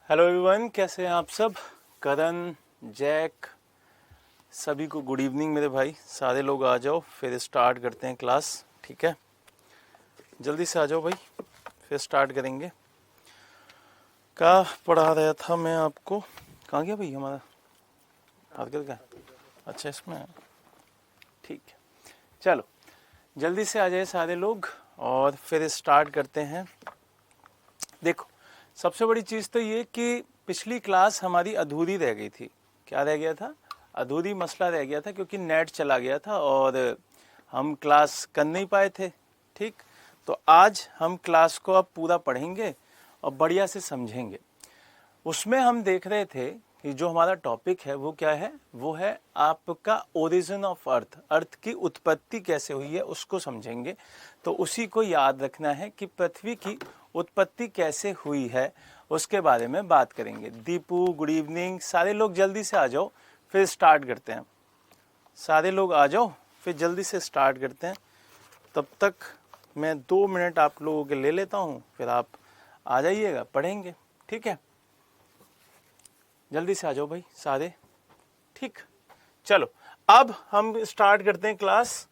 Hello everyone, कैसे हैं आप सब। करण, जैक, सभी को गुड इवनिंग मेरे भाई। सारे लोग आ जाओ, फिर स्टार्ट करते हैं क्लास। ठीक है, जल्दी से आ जाओ भाई, फिर स्टार्ट करेंगे। क्या पढ़ा रहा था मैं आपको। कहाँ गया भाई हमारा आर्कर का? अच्छा, इसमें है। ठीक है, चलो जल्दी से आ जाए सारे लोग और फिर स्टार्ट करते हैं। देखो, सबसे बड़ी चीज़ तो ये कि पिछली क्लास हमारी अधूरी रह गई थी। क्या रह गया था? अधूरी मसला रह गया था, क्योंकि नेट चला गया था और हम क्लास कर नहीं पाए थे। ठीक, तो आज हम क्लास को अब पूरा पढ़ेंगे और बढ़िया से समझेंगे। उसमें हम देख रहे थे कि जो हमारा टॉपिक है वो क्या है, वो है आपका ओरिजिन ऑफ अर्थ। अर्थ की उत्पत्ति कैसे हुई है उसको समझेंगे। तो उसी को याद रखना है कि पृथ्वी की उत्पत्ति कैसे हुई है उसके बारे में बात करेंगे। Deepu, good evening. सारे लोग जल्दी से आ जाओ, फिर स्टार्ट करते हैं। सारे लोग आ जाओ, फिर जल्दी से स्टार्ट करते हैं। तब तक मैं 2 मिनट आप लोगों के ले लेता हूँ, फिर आप आ जाइएगा, पढ़ेंगे। ठीक है, जल्दी से आ जाओ भाई सारे। ठीक, चलो अब हम स्टार्ट करते हैं क्लास।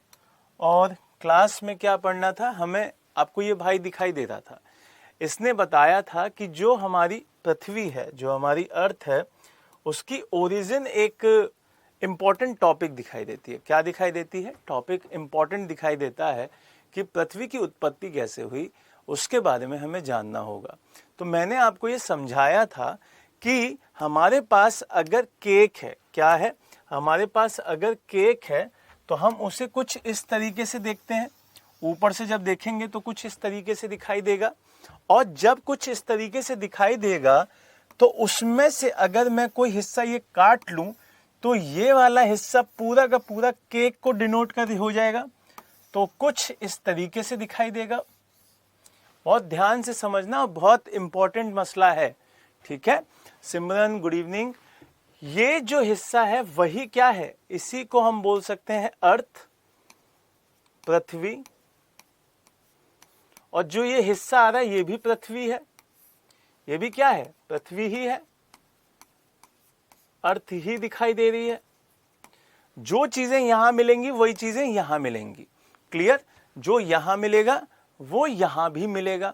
और क्लास में क्या पढ़ना था हमें, आपको ये भाई दिखाई दे रहा था। इसने बताया था कि जो हमारी पृथ्वी है, जो हमारी अर्थ है, उसकी ओरिजिन एक इम्पॉर्टेंट टॉपिक दिखाई देती है। क्या दिखाई देती है? टॉपिक इम्पॉर्टेंट दिखाई देता है कि पृथ्वी की उत्पत्ति कैसे हुई, उसके बारे में हमें जानना होगा। तो मैंने आपको ये समझाया था कि हमारे पास अगर केक है, क्या है, हमारे पास अगर केक है तो हम उसे कुछ इस तरीके से देखते हैं। ऊपर से जब देखेंगे तो कुछ इस तरीके से दिखाई देगा, और जब कुछ इस तरीके से दिखाई देगा तो उसमें से अगर मैं कोई हिस्सा ये काट लूं तो ये वाला हिस्सा पूरा का पूरा केक को डिनोट कर हो जाएगा। तो कुछ इस तरीके से दिखाई देगा। बहुत ध्यान से समझना, बहुत इंपॉर्टेंट मसला है। ठीक है, सिमरन गुड इवनिंग। ये जो हिस्सा है वही क्या है, इसी को हम बोल सकते हैं अर्थ, पृथ्वी। और जो ये हिस्सा आ रहा है ये भी पृथ्वी है, ये भी क्या है, पृथ्वी ही है, अर्थ ही दिखाई दे रही है। जो चीजें यहां मिलेंगी वही चीजें यहां मिलेंगी। क्लियर? जो यहां मिलेगा वो यहां भी मिलेगा।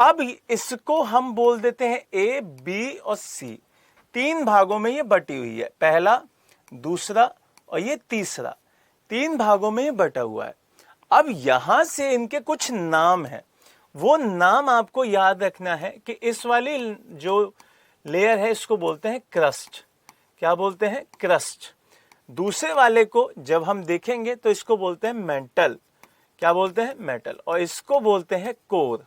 अब इसको हम बोल देते हैं ए, बी और सी। 3 भागों में ये बटी हुई है, पहला, दूसरा और ये तीसरा। 3 भागों में ये बटा हुआ है। अब यहां से इनके कुछ नाम हैं। वो नाम आपको याद रखना है कि इस वाली जो लेयर है इसको बोलते हैं क्रस्ट। क्या बोलते हैं? क्रस्ट। दूसरे वाले को जब हम देखेंगे तो इसको बोलते हैं मेंटल। क्या बोलते हैं? मेटल। और इसको बोलते हैं कोर।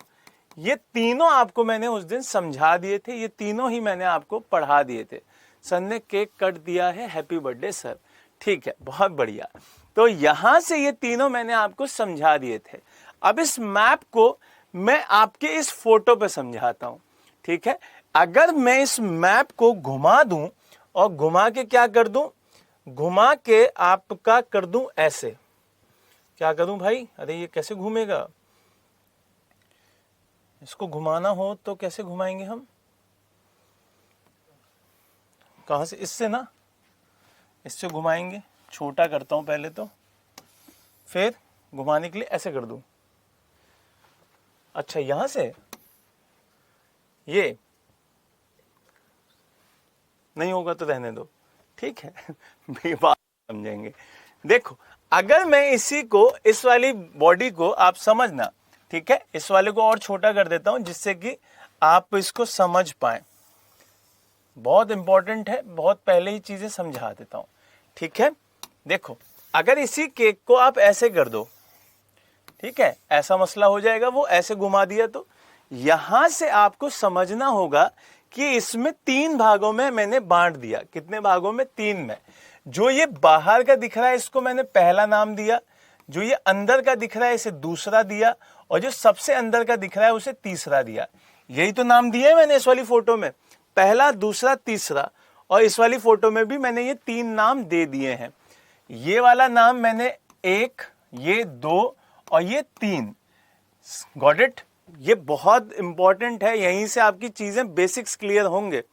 ये तीनों आपको मैंने उस दिन समझा दिए थे, ये तीनों ही मैंने आपको पढ़ा दिए थे। सर ने केक कट दिया है, हैप्पी बर्थडे सर। ठीक है, बहुत बढ़िया। तो यहां से ये तीनों मैंने आपको समझा दिए थे। अब इस मैप को मैं आपके इस फोटो पे समझाता हूं। ठीक है, अगर मैं इस मैप को घुमा दूं और घुमा के क्या कर दूं, घुमा के आपका कर दूं ऐसे। क्या करूं भाई? अरे ये कैसे घूमेगा? इसको घुमाना हो तो कैसे घुमाएंगे हम? कहां से? इससे ना, इससे घुमाएंगे। छोटा करता हूं पहले तो, फिर घुमाने के लिए ऐसे कर दूं। अच्छा, यहां से ये नहीं होगा तो रहने दो। ठीक है भी बात समझेंगे। देखो, अगर मैं इसी को, इस वाली बॉडी को आप समझना, ठीक है, इस वाले को और छोटा कर देता हूं जिससे कि आप इसको समझ पाए। बहुत इंपॉर्टेंट है, बहुत पहले ही चीजें समझा देता हूं। ठीक है, देखो, अगर इसी केक को आप ऐसे कर दो, ठीक है, ऐसा मसला हो जाएगा। वो ऐसे घुमा दिया तो यहां से आपको समझना होगा कि इसमें 3 भागों में मैंने बांट दिया। कितने भागों में? 3 में। जो ये बाहर का दिख रहा है इसको मैंने पहला नाम दिया, जो ये अंदर का दिख रहा है इसे दूसरा दिया, और जो सबसे अंदर का दिख रहा है उसे तीसरा दिया। यही तो नाम दिए मैंने इस वाली फोटो में, पहला, दूसरा, तीसरा। और इस वाली फोटो में भी मैंने ये 3 नाम दे दिए हैं। ये वाला नाम मैंने 1, ये 2 और ये 3। Got it? ये बहुत इंपॉर्टेंट है, यहीं से आपकी चीजें बेसिक्स क्लियर होंगे।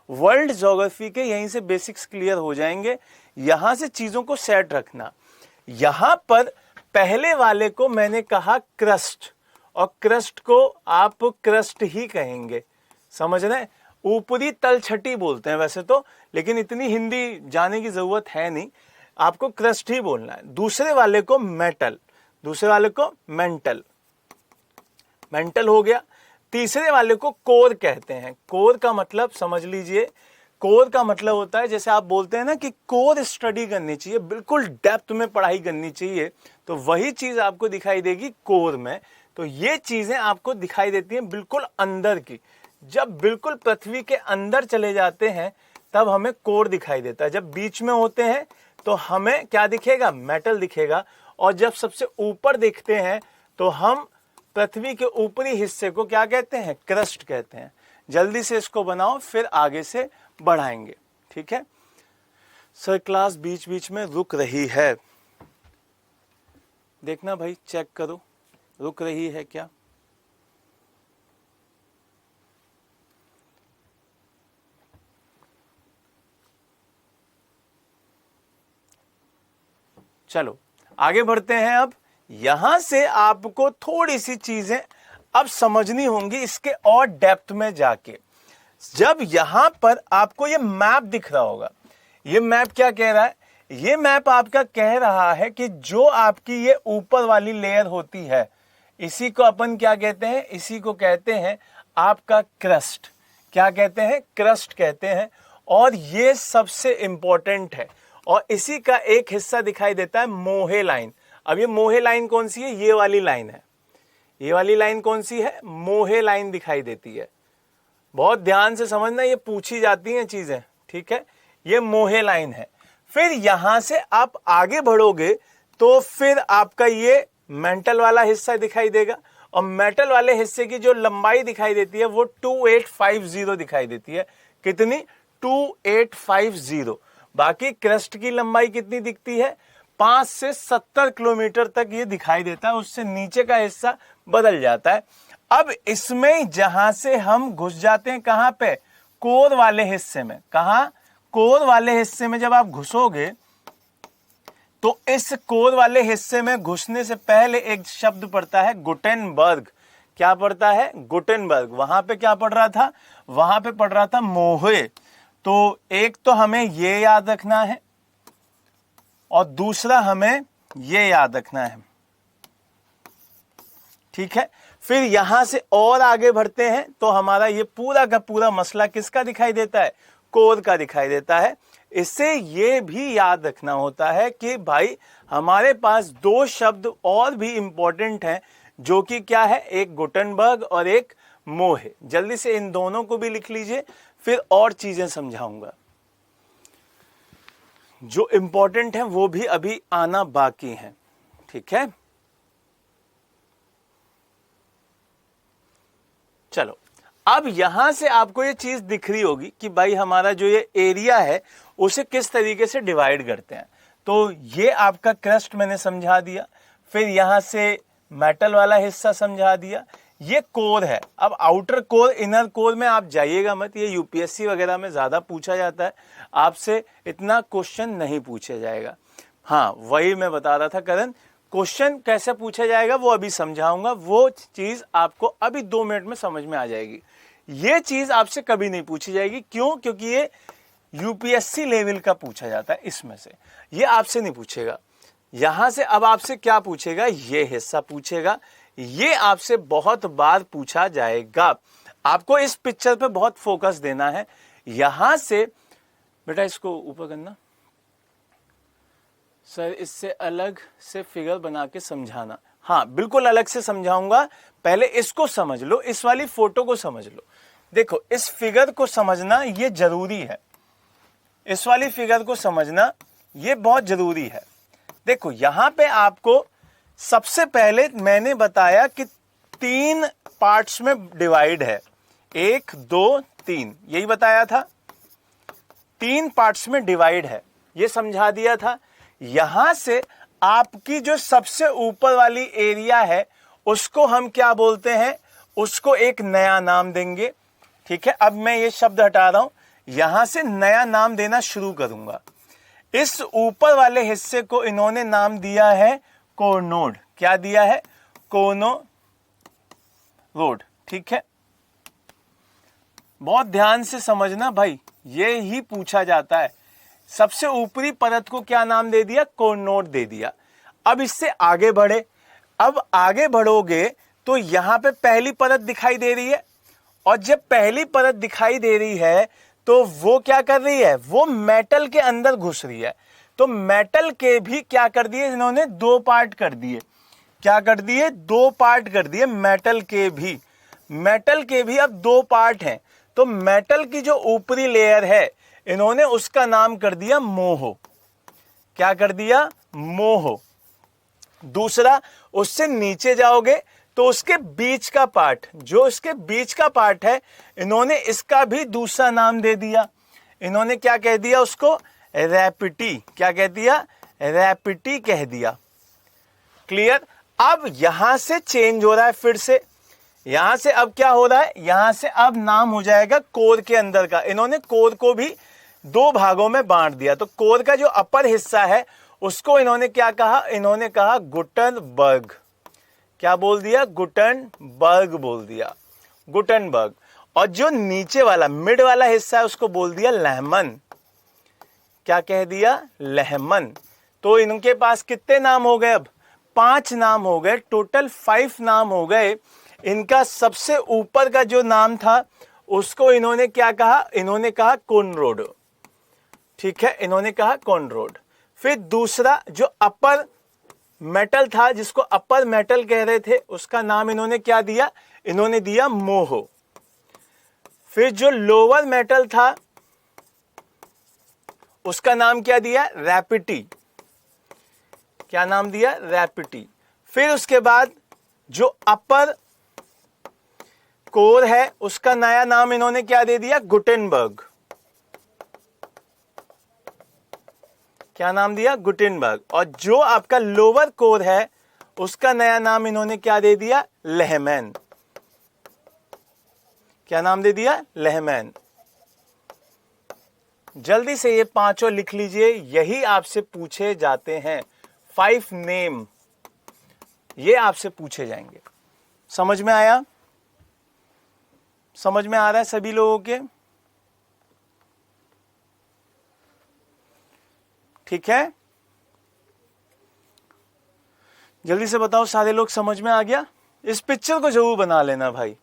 वर्ल्ड ज्योग्राफी के यहीं से बेसिक्स क्लियर हो जाएंगे। यहां से चीजों को सेट रखना। यहां पर पहले वाले को मैंने कहा क्रस्ट, और क्रस्ट को आप क्रस्ट ही कहेंगे, समझ रहे हैं? ऊपरी तलछटी बोलते हैं वैसे तो, लेकिन इतनी हिंदी जाने की जरूरत है नहीं, आपको क्रस्ट ही बोलना है। दूसरे वाले को मेटल, दूसरे वाले को मेंटल, मेंटल हो गया। तीसरे वाले को कोर कहते हैं। कोर का मतलब समझ लीजिए, कोर का मतलब होता है, जैसे आप बोलते हैं ना कि कोर स्टडी करनी चाहिए, बिल्कुल डेप्थ में पढ़ाई करनी चाहिए, तो वही चीज आपको दिखाई देगी कोर में। तो ये चीजें आपको दिखाई देती हैं बिल्कुल अंदर की। जब बिल्कुल पृथ्वी के अंदर चले जाते हैं तब हमें कोर दिखाई देता है। जब बीच में होते हैं तो हमें क्या दिखेगा? मेटल दिखेगा। और जब सबसे ऊपर देखते हैं तो हम पृथ्वी के ऊपरी हिस्से को क्या कहते हैं? क्रस्ट कहते हैं। जल्दी से इसको बनाओ, फिर आगे से बढ़ाएंगे, ठीक है? सर क्लास बीच बीच में रुक रही है, देखना भाई, चेक करो रुक रही है क्या। चलो आगे बढ़ते हैं। अब यहां से आपको थोड़ी सी चीजें अब समझनी होंगी इसके और डेप्थ में जाके। जब यहां पर आपको ये मैप दिख रहा होगा, ये मैप क्या कह रहा है? ये मैप आपका कह रहा है कि जो आपकी ये ऊपर वाली लेयर होती है, इसी को अपन क्या कहते हैं? इसी को कहते हैं आपका क्रस्ट। क्या कहते हैं? क्रस्ट कहते हैं। और ये सबसे इंपॉर्टेंट है, और इसी का एक हिस्सा दिखाई देता है मोहे लाइन। अब ये मोहे लाइन कौन सी है? ये वाली लाइन है। ये वाली लाइन कौन सी है? मोहे लाइन दिखाई देती है। बहुत ध्यान से समझना, ये पूछी जाती हैं चीजें, ठीक है? ये मोहे लाइन है। फिर यहां से आप आगे बढ़ोगे तो फिर आपका ये मेंटल वाला हिस्सा दिखाई देगा, और मेटल वाले हिस्से की जो लंबाई दिखाई देती है वो 2850 दिखाई देती है। कितनी? 2850। बाकी क्रस्ट की लंबाई कितनी दिखती है? 5 से 70 किलोमीटर तक ये दिखाई देता है, उससे नीचे का हिस्सा बदल जाता है। अब इसमें जहां से हम घुस जाते हैं कहां पे? कोर वाले हिस्से में। कहां? कोर वाले हिस्से में जब आप घुसोगे तो इस कोर वाले हिस्से में घुसने से पहले एक शब्द पड़ता है गुटेनबर्ग। क्या पड़ता है? गुटेनबर्ग। वहां पे क्या पढ़ रहा था? वहां पे पढ़ रहा था मोहे। तो एक तो हमें ये याद रखना है, और दूसरा हमें ये याद रखना है, ठीक है? फिर यहां से और आगे बढ़ते हैं तो हमारा ये पूरा का पूरा मसला किसका दिखाई देता है? कोर का दिखाई देता है। इससे ये भी याद रखना होता है कि भाई हमारे पास दो शब्द और भी इंपॉर्टेंट हैं, जो कि क्या है? एक गुटेनबर्ग और एक मोहे। जल्दी से इन दोनों को भी लिख लीजिए, फिर और चीजें समझाऊंगा। जो इंपॉर्टेंट है वो भी अभी आना बाकी है, ठीक है? चलो, अब यहां से आपको ये चीज दिख रही होगी कि भाई हमारा जो ये एरिया है उसे किस तरीके से डिवाइड करते हैं। तो ये आपका क्रस्ट मैंने समझा दिया, फिर यहां से मेटल वाला हिस्सा समझा दिया, ये कोर है। अब आउटर कोर, इनर कोर में आप जाइएगा मत, ये यूपीएससी वगैरह में ज्यादा पूछा जाता है, आपसे इतना क्वेश्चन नहीं पूछा जाएगा। हाँ, वही मैं बता रहा था करण, क्वेश्चन कैसे पूछा जाएगा वो अभी समझाऊंगा, वो चीज आपको अभी 2 मिनट में समझ में आ जाएगी। ये चीज आपसे कभी नहीं पूछी जाएगी। क्यों? क्योंकि ये यूपीएससी लेवल का पूछा जाता है, इसमें से ये आपसे नहीं पूछेगा। यहां से अब आपसे क्या पूछेगा? ये हिस्सा पूछेगा। ये आपसे बहुत बार पूछा जाएगा। आपको इस पिक्चर पे बहुत फोकस देना है। यहां से बेटा इसको ऊपर करना सर, इससे अलग से फिगर बना के समझाना। हाँ, बिल्कुल अलग से समझाऊंगा, पहले इसको समझ लो, इस वाली फोटो को समझ लो। देखो, इस फिगर को समझना ये जरूरी है, इस वाली फिगर को समझना ये बहुत जरूरी है। देखो, यहां पे आपको सबसे पहले मैंने बताया कि 3 पार्ट्स में डिवाइड है, 1 2 3, यही बताया था। 3 पार्ट्स में डिवाइड है, ये समझा दिया था। यहां से आपकी जो सबसे ऊपर वाली एरिया है उसको हम क्या बोलते हैं? उसको एक नया नाम देंगे। ठीक है, अब मैं ये शब्द हटा रहा हूं, यहां से नया नाम देना शुरू करूंगा। इस ऊपर वाले हिस्से को इन्होंने नाम दिया है कोनोड। क्या दिया है? कोनो रोड। ठीक है, बहुत ध्यान से समझना भाई, ये ही पूछा जाता है। सबसे ऊपरी परत को क्या नाम दे दिया? कोनोड दे दिया। अब इससे आगे बढ़े, अब आगे बढ़ोगे तो यहां पे पहली परत दिखाई दे रही है, और जब पहली परत दिखाई दे रही है तो वो क्या कर रही है? वो मेटल के अंदर घुस रही है। तो मेटल के भी क्या कर दिए इन्होंने? दो पार्ट कर दिए। क्या कर दिए? दो पार्ट कर दिए। मेटल के भी अब दो पार्ट हैं। तो मेटल की जो ऊपरी लेयर है इन्होंने उसका नाम कर दिया मोहो। क्या कर दिया? मोहो। दूसरा, उससे नीचे जाओगे तो उसके बीच का पार्ट, जो इसके बीच का पार्ट है, इन्होंने इसका भी दूसरा नाम दे दिया। इन्होंने क्या कह दिया उसको? रैपिटी। क्या कह दिया? रैपिटी कह दिया। क्लियर? अब यहां से चेंज हो रहा है, फिर से यहां से अब क्या हो रहा है? यहां से अब नाम हो जाएगा कोर के अंदर का। इन्होंने कोर को भी दो भागों में बांट दिया। तो कोर का जो अपर हिस्सा है उसको इन्होंने क्या कहा? इन्होंने कहा गुटनबर्ग। क्या बोल दिया? गुटनबर्ग बोल दिया, गुटनबर्ग। और जो नीचे वाला मिड वाला हिस्सा है उसको बोल दिया लहमन। क्या कह दिया? लहमन। तो इनके पास कितने नाम हो गए? अब 5 नाम हो गए, टोटल 5 नाम हो गए। इनका सबसे ऊपर का जो नाम था उसको इन्होंने क्या कहा? इन्होंने कहा कोनरोड। ठीक है, इन्होंने कहा कोनरोड। फिर दूसरा जो अपर मेटल था, जिसको अपर मेटल कह रहे थे, उसका नाम इन्होंने क्या दिया? इन्होंने दिया मोहो। फिर जो लोअर मेटल था उसका नाम क्या दिया? रैपिटी। क्या नाम दिया? रैपिटी। फिर उसके बाद जो अपर कोर है उसका नया नाम इन्होंने क्या दे दिया? गुटेनबर्ग। क्या नाम दिया? गुटेनबर्ग। और जो आपका लोअर कोर है उसका नया नाम इन्होंने क्या दे दिया? लेहमैन। क्या नाम दे दिया? लेहमैन। जल्दी से ये पांचों लिख लीजिए, यही आपसे पूछे जाते हैं। 5 नेम ये आपसे पूछे जाएंगे। समझ में आया? समझ में आ रहा है सभी लोगों के? ठीक है, जल्दी से बताओ सारे लोग, समझ में आ गया? इस पिक्चर को जरूर बना लेना भाई।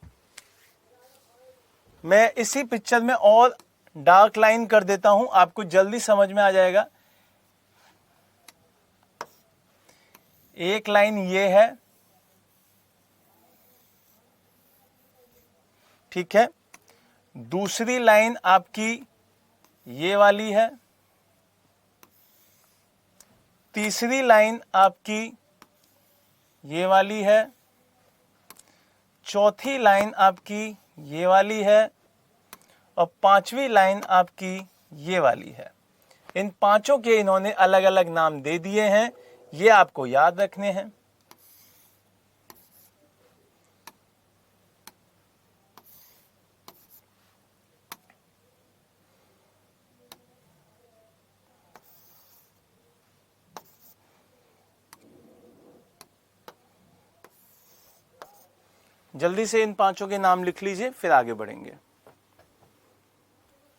मैं इसी पिक्चर में और डार्क लाइन कर देता हूं, आपको जल्दी समझ में आ जाएगा। एक लाइन ये है, ठीक है, दूसरी लाइन आपकी ये वाली है, तीसरी लाइन आपकी ये वाली है, चौथी लाइन आपकी ये वाली है, और पांचवी लाइन आपकी ये वाली है। इन पांचों के इन्होंने अलग अलग नाम दे दिए हैं, ये आपको याद रखने हैं। जल्दी से इन पांचों के नाम लिख लीजिए, फिर आगे बढ़ेंगे।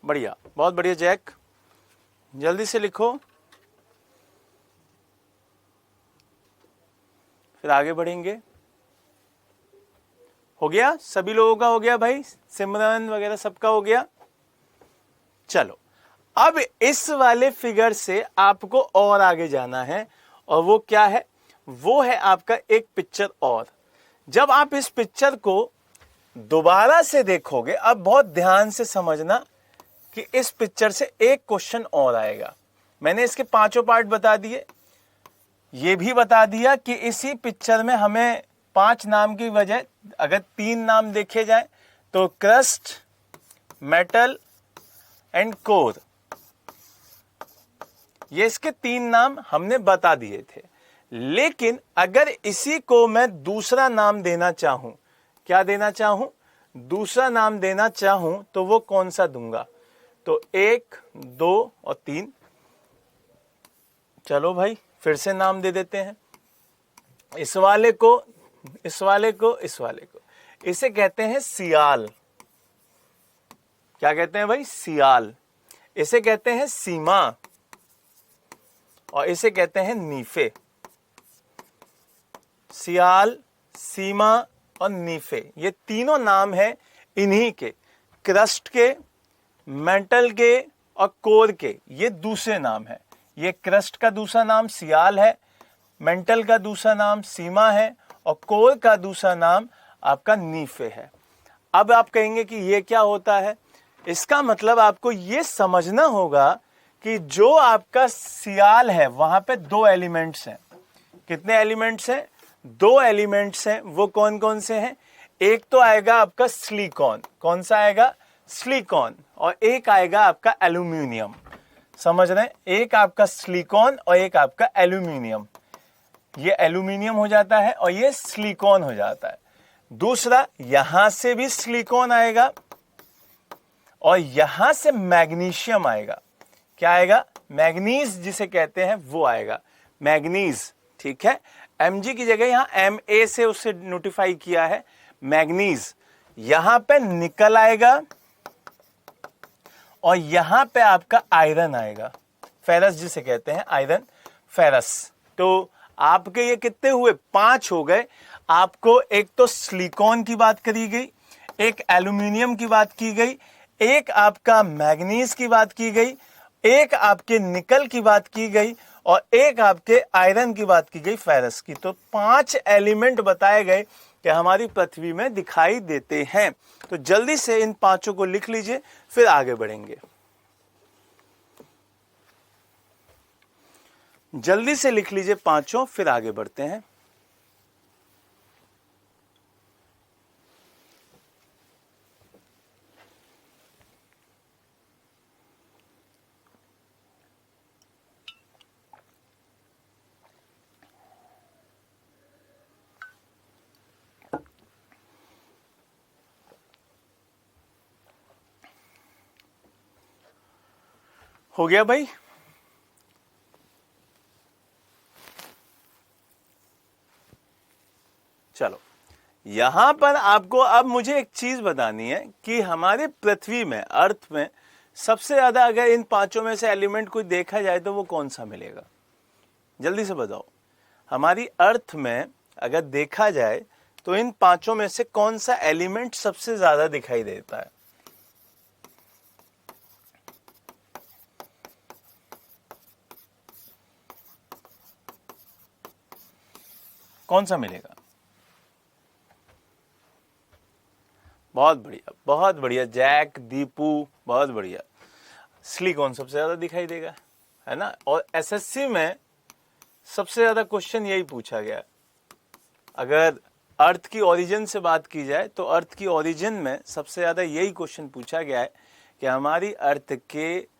बढ़िया, बहुत बढ़िया जैक, जल्दी से लिखो, फिर आगे बढ़ेंगे। हो गया? सभी लोगों का हो गया भाई? सिमरन वगैरह सबका हो गया? चलो, अब इस वाले फिगर से आपको और आगे जाना है, और वो क्या है? वो है आपका एक पिक्चर और। जब आप इस पिक्चर को दोबारा से देखोगे, अब बहुत ध्यान से समझना कि इस पिक्चर से एक क्वेश्चन और आएगा। मैंने इसके पांचों पार्ट बता दिए, ये भी बता दिया कि इसी पिक्चर में हमें 5 नाम की बजाय अगर 3 नाम देखे जाए तो क्रस्ट, मेटल एंड कोर, ये इसके 3 नाम हमने बता दिए थे। लेकिन अगर इसी को मैं दूसरा नाम देना चाहूं, क्या देना चाहूं, दूसरा नाम देना चाहूं तो वो कौन सा दूंगा? तो 1, 2 और 3। चलो भाई फिर से नाम दे देते हैं। इस वाले को, इस वाले को, इस वाले को, इसे कहते हैं सियाल। क्या कहते हैं भाई? सियाल। इसे कहते हैं सीमा और इसे कहते हैं नीफे। सियाल, सीमा और नीफे, ये तीनों नाम हैं इन्हीं के, क्रस्ट के, मेंटल के और कोर के। ये दूसरे नाम है। ये क्रस्ट का दूसरा नाम सियाल है, मेंटल का दूसरा नाम सीमा है और कोर का दूसरा नाम आपका नीफे है। अब आप कहेंगे कि ये क्या होता है? इसका मतलब आपको ये समझना होगा कि जो आपका सियाल है वहां पे 2 एलिमेंट्स हैं। कितने एलिमेंट्स हैं? 2 एलिमेंट्स हैं। वो कौन कौन से हैं? एक तो आएगा आपका सिलिकॉन। कौन सा आएगा? सिलिकॉन। और एक आएगा आपका एल्यूमिनियम। समझ रहे हैं? एक आपका सिलिकॉन और एक आपका एल्यूमिनियम। ये एल्यूमिनियम हो जाता है और ये सिलिकॉन हो जाता है। दूसरा, यहां से भी सिलिकॉन आएगा और यहां से मैग्नीशियम आएगा। क्या आएगा? मैग्नीज जिसे कहते हैं वो आएगा, मैग्नीज। ठीक है, Mg की जगह यहां Ma से उससे नोटिफाई किया है, मैग्नीज। यहां पे निकल आएगा और यहां पे आपका आयरन आएगा, फेरस जिसे कहते हैं, आयरन, फेरस। तो आपके ये कितने हुए? 5 हो गए। आपको एक तो सिलिकॉन की बात करी गई, एक एल्यूमिनियम की बात की गई, एक आपका मैग्नीज की बात की गई, एक आपके निकल की बात की गई और एक आपके आयरन की बात की गई, फेरस की। तो 5 एलिमेंट बताए गए कि हमारी पृथ्वी में दिखाई देते हैं। तो जल्दी से इन 5 को लिख लीजिए, फिर आगे बढ़ेंगे। जल्दी से लिख लीजिए 5, फिर आगे बढ़ते हैं। हो गया भाई? चलो, यहां पर आपको अब मुझे एक चीज बतानी है कि हमारे पृथ्वी में, अर्थ में सबसे ज्यादा अगर इन 5 में से एलिमेंट कोई देखा जाए तो वो कौन सा मिलेगा? जल्दी से बताओ। हमारी अर्थ में अगर देखा जाए तो इन 5 में से कौन सा एलिमेंट सबसे ज्यादा दिखाई देता है? कौन सा मिलेगा? बहुत बढ़िया, बहुत बढ़िया जैक, दीपू, बहुत बढ़िया। सिलिकॉन सबसे ज्यादा दिखाई देगा, है ना। और एसएससी में सबसे ज्यादा क्वेश्चन यही पूछा गया। अगर अर्थ की ओरिजिन से बात की जाए तो अर्थ की ओरिजिन में सबसे ज्यादा यही क्वेश्चन पूछा गया है कि हमारी अर्थ के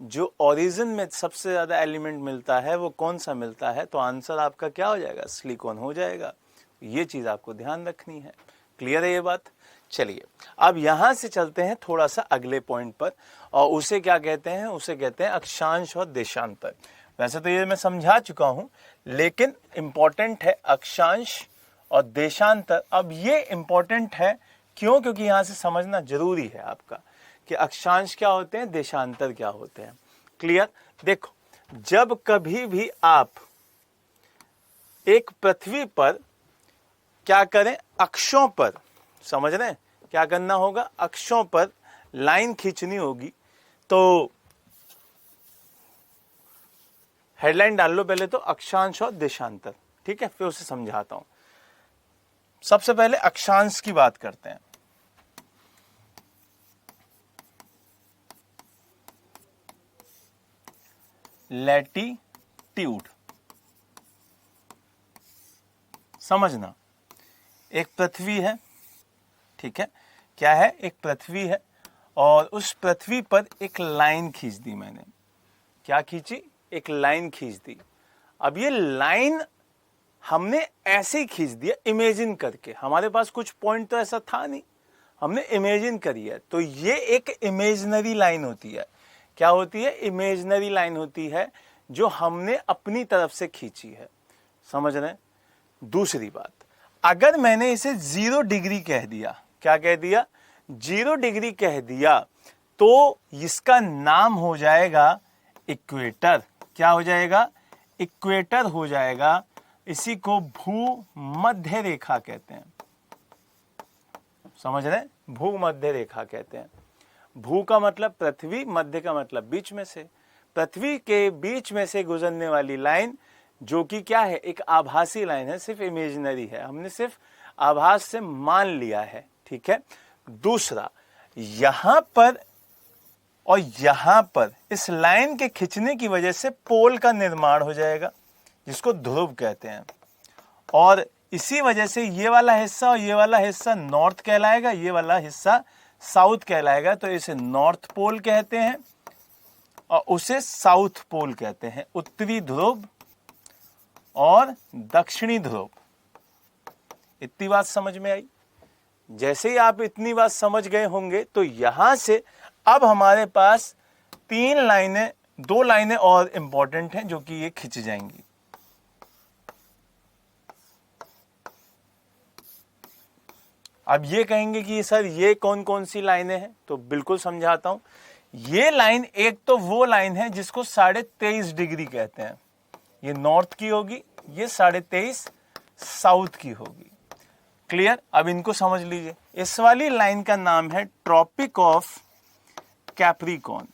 जो ओरिजिन में सबसे ज्यादा एलिमेंट मिलता है वो कौन सा मिलता है? तो आंसर आपका क्या हो जाएगा? सिलिकॉन हो जाएगा। ये चीज आपको ध्यान रखनी है। क्लियर है ये बात? चलिए अब यहां से चलते हैं थोड़ा सा अगले पॉइंट पर, और उसे क्या कहते हैं? उसे कहते हैं अक्षांश और देशांतर। वैसे तो ये मैं समझा चुका हूं, लेकिन इंपॉर्टेंट है अक्षांश और देशांतर। अब ये इंपॉर्टेंट है क्यों? क्योंकि यहां से समझना जरूरी है आपका कि अक्षांश क्या होते हैं, देशांतर क्या होते हैं। क्लियर? देखो, जब कभी भी आप एक पृथ्वी पर क्या करें, अक्षों पर, समझ रहे हैं क्या करना होगा? अक्षों पर लाइन खींचनी होगी। तो हेडलाइन डाल लो पहले तो, अक्षांश और देशांतर। ठीक है, फिर उसे समझाता हूं। सबसे पहले अक्षांश की बात करते हैं। लैटिट्यूड, समझना, एक पृथ्वी है, ठीक है, क्या है? एक पृथ्वी है और उस पृथ्वी पर एक लाइन खींच दी मैंने। क्या खींची? एक लाइन खींच दी। अब ये लाइन हमने ऐसे ही खींच दिया इमेजिन करके, हमारे पास कुछ पॉइंट तो ऐसा था नहीं, हमने इमेजिन करी है, तो ये एक इमेजिनरी लाइन होती है। क्या होती है? इमेजिनरी लाइन होती है जो हमने अपनी तरफ से खींची है। समझ रहे हैं? दूसरी बात, अगर मैंने इसे 0 डिग्री कह दिया, क्या कह दिया? 0 डिग्री कह दिया, तो इसका नाम हो जाएगा इक्वेटर। क्या हो जाएगा? इक्वेटर हो जाएगा। इसी को भूमध्य रेखा कहते हैं। समझ रहे हैं? भूमध्य रेखा कहते हैं। भू का मतलब पृथ्वी, मध्य का मतलब बीच में से। पृथ्वी के बीच में से गुजरने वाली लाइन, जो कि क्या है? एक आभासी लाइन है, सिर्फ इमेजिनरी है, हमने सिर्फ आभास से मान लिया है। ठीक है। दूसरा, यहां पर और यहां पर इस लाइन के खींचने की वजह से पोल का निर्माण हो जाएगा, जिसको ध्रुव कहते हैं, और इसी वजह से ये वाला हिस्सा और ये वाला हिस्सा नॉर्थ कहलाएगा, ये वाला हिस्सा साउथ कहलाएगा। तो इसे नॉर्थ पोल कहते हैं और उसे साउथ पोल कहते हैं। उत्तरी ध्रुव और दक्षिणी ध्रुव। इतनी बात समझ में आई? जैसे ही आप इतनी बात समझ गए होंगे, तो यहां से अब हमारे पास 2 लाइनें और इंपॉर्टेंट हैं जो कि ये खिंच जाएंगी। अब ये कहेंगे कि सर ये कौन कौन सी लाइनें हैं, तो बिल्कुल समझाता हूं। ये लाइन, एक तो वो लाइन है जिसको 23.5 डिग्री कहते हैं, ये नॉर्थ की होगी, ये 23.5 साउथ की होगी। क्लियर? अब इनको समझ लीजिए। इस वाली लाइन का नाम है ट्रॉपिक ऑफ कैप्रिकॉर्न।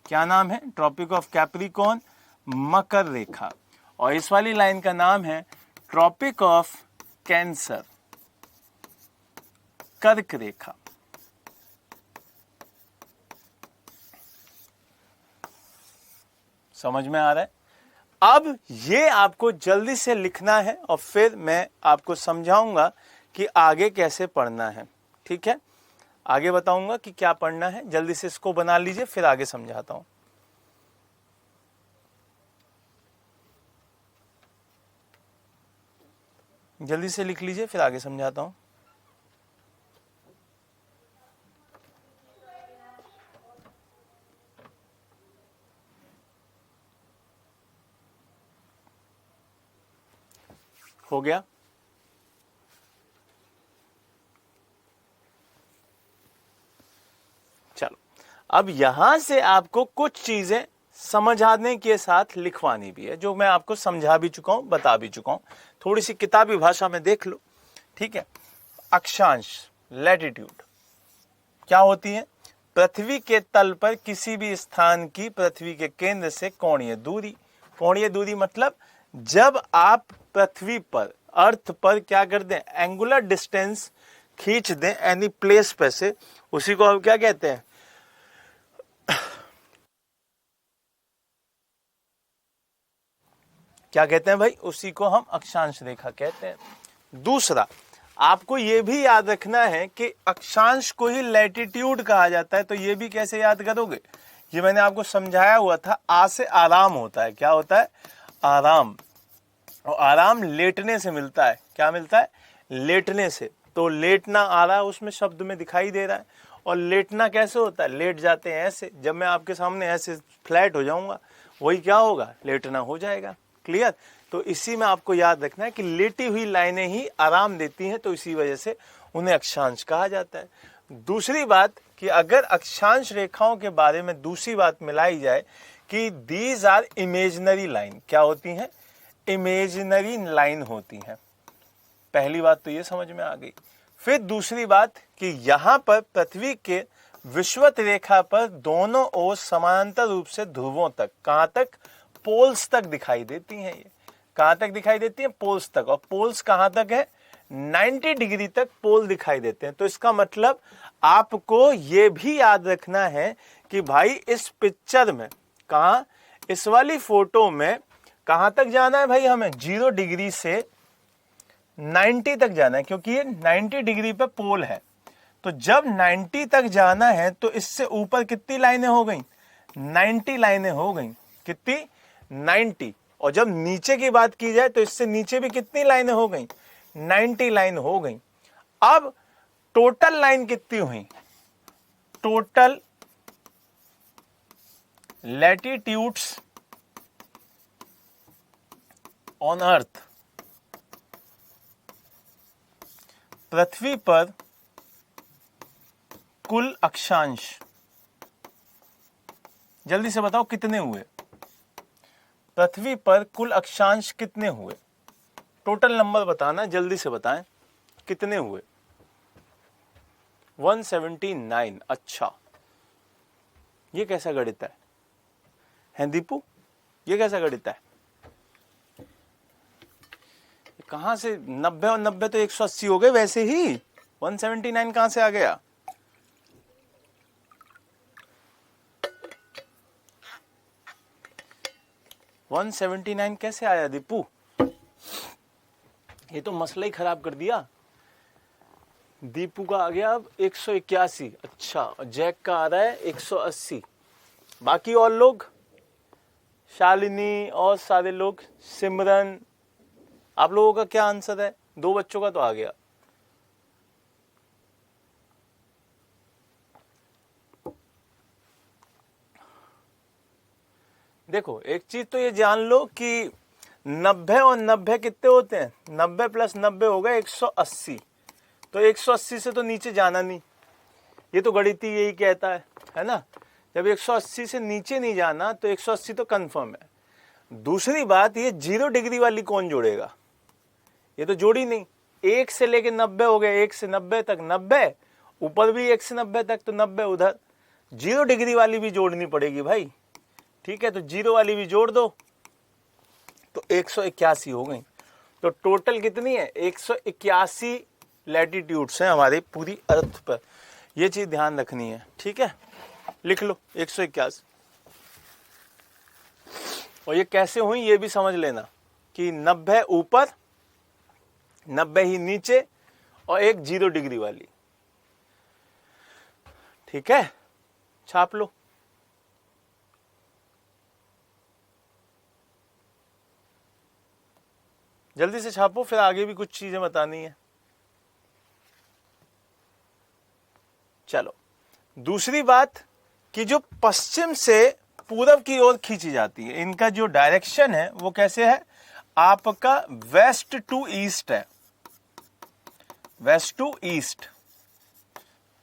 क्या नाम है? ट्रॉपिक ऑफ कैप्रिकॉर्न, मकर रेखा। और इस वाली लाइन का नाम है ट्रॉपिक ऑफ कैंसर, कर्क रेखा। समझ में आ रहा है? अब ये आपको जल्दी से लिखना है और फिर मैं आपको समझाऊंगा कि आगे कैसे पढ़ना है। ठीक है? आगे बताऊंगा कि क्या पढ़ना है। जल्दी से इसको बना लीजिए, फिर आगे समझाता हूं। जल्दी से लिख लीजिए, फिर आगे समझाता हूं। हो गया? चलो, अब यहां से आपको कुछ चीजें समझाने के साथ लिखवानी भी है, जो मैं आपको समझा भी चुका हूं, बता भी चुका हूं। थोड़ी सी किताबी भाषा में देख लो। ठीक है? अक्षांश, लैटिट्यूड क्या होती है? पृथ्वी के तल पर किसी भी स्थान की पृथ्वी के केंद्र से कोणीय दूरी। कोणीय दूरी मतलब जब आप पृथ्वी पर, अर्थ पर क्या कर दें? एंगुलर डिस्टेंस खींच दें एनी प्लेस पे से, उसी को हम क्या कहते हैं? क्या कहते हैं भाई? उसी को हम अक्षांश रेखा कहते हैं। दूसरा, आपको यह भी याद रखना है कि अक्षांश को ही लैटिट्यूड कहा जाता है। तो ये भी कैसे याद करोगे? ये मैंने आपको समझाया हुआ था। आ से आराम होता है। क्या होता है? आराम। और आराम लेटने से मिलता है। क्या मिलता है? लेटने से। तो लेटना आ रहा है उसमें शब्द में दिखाई दे रहा है। और लेटना कैसे होता है? लेट जाते हैं ऐसे। जब मैं आपके सामने ऐसे फ्लैट हो जाऊंगा, वही क्या होगा? लेटना हो जाएगा। क्लियर? तो इसी में आपको याद रखना है कि लेटी हुई लाइनें ही आराम देती हैं, तो इसी वजह से उन्हें अक्षांश कहा जाता है। दूसरी बात कि अगर अक्षांश रेखाओं के बारे में दूसरी बात मिलाई जाए कि दीज आर इमेजिनरी लाइन। क्या होती हैं? इमेजिनरी लाइन होती हैं। पहली बात तो ये समझ में आ गई। फिर दूसरी बात कि यहां पर पृथ्वी के विषुवत रेखा पर दोनों ओर समानांतर रूप से ध्रुवों तक, कहां तक? पोल्स तक दिखाई देती हैं। ये कहां तक दिखाई देती हैं? पोल्स तक। और पोल्स कहां तक है? 90 डिग्री तक पोल दिखाई देते हैं। तो इसका मतलब आपको ये भी याद रखना है कि भाई इस पिक्चर में, कहां? इस वाली फोटो में कहां तक जाना है भाई? हमें 0 डिग्री से 90 तक जाना है, क्योंकि ये 90 डिग्री पे पोल है। तो जब 90 तक जाना है तो इससे ऊपर कितनी लाइनें हो गई? 90 लाइनें हो गई। कितनी? 90। और जब नीचे की बात की जाए तो इससे नीचे भी कितनी लाइनें हो गई, 90 लाइन हो गई। अब टोटल लाइन कितनी हुई, टोटल लैटिट्यूड्स ऑन अर्थ, पृथ्वी पर कुल अक्षांश, जल्दी से बताओ कितने हुए, पृथ्वी पर कुल अक्षांश कितने हुए, टोटल नंबर बताना, जल्दी से बताएं कितने हुए। 179। अच्छा, ये कैसा गणित है दीपू, ये कैसा गणित है? कहां से 90 और 90 तो 180 हो गए, वैसे ही 179 कहां से आ गया? $179 कैसे आया दीपू? ये तो मसला ही खराब कर दिया। दीपू का आ गया अब 181। अच्छा, जैक का आ रहा है 180। बाकी और लोग, शालिनी और सारे लोग, सिमरन, आप लोगों का क्या आंसर है? 2 बच्चों का तो आ गया। देखो एक चीज तो ये जान लो कि 90 और 90 कितने होते हैं, 90 प्लस 90 हो गए 180। तो 180 से तो नीचे जाना नहीं, ये तो गणित ही यही कहता है ना। जब 180 से नीचे नहीं जाना तो 180 तो कंफर्म है। दूसरी बात, ये 0 डिग्री वाली कौन जोड़ेगा, ये तो जोड़ी नहीं। 1 से लेके 90 हो गए, 1 से 90 तक 90, ऊपर भी 1 से 90 तक तो 90 उधर, 0 डिग्री वाली भी जोड़नी पड़ेगी भाई। ठीक है, तो 0 वाली भी जोड़ दो तो 181 हो गई। तो टोटल कितनी है, 181 लैटिट्यूड्स हैं हमारे पूरी अर्थ पर। यह चीज ध्यान रखनी है, ठीक है, लिख लो 181। और ये कैसे हुई ये भी समझ लेना कि 90 ऊपर, 90 ही नीचे और एक 0 डिग्री वाली। ठीक है, छाप लो। जल्दी से छापो, फिर आगे भी कुछ चीजें बतानी है। चलो, दूसरी बात कि जो पश्चिम से पूरब की ओर खींची जाती है, इनका जो डायरेक्शन है वो कैसे है, आपका वेस्ट टू ईस्ट है, west to east,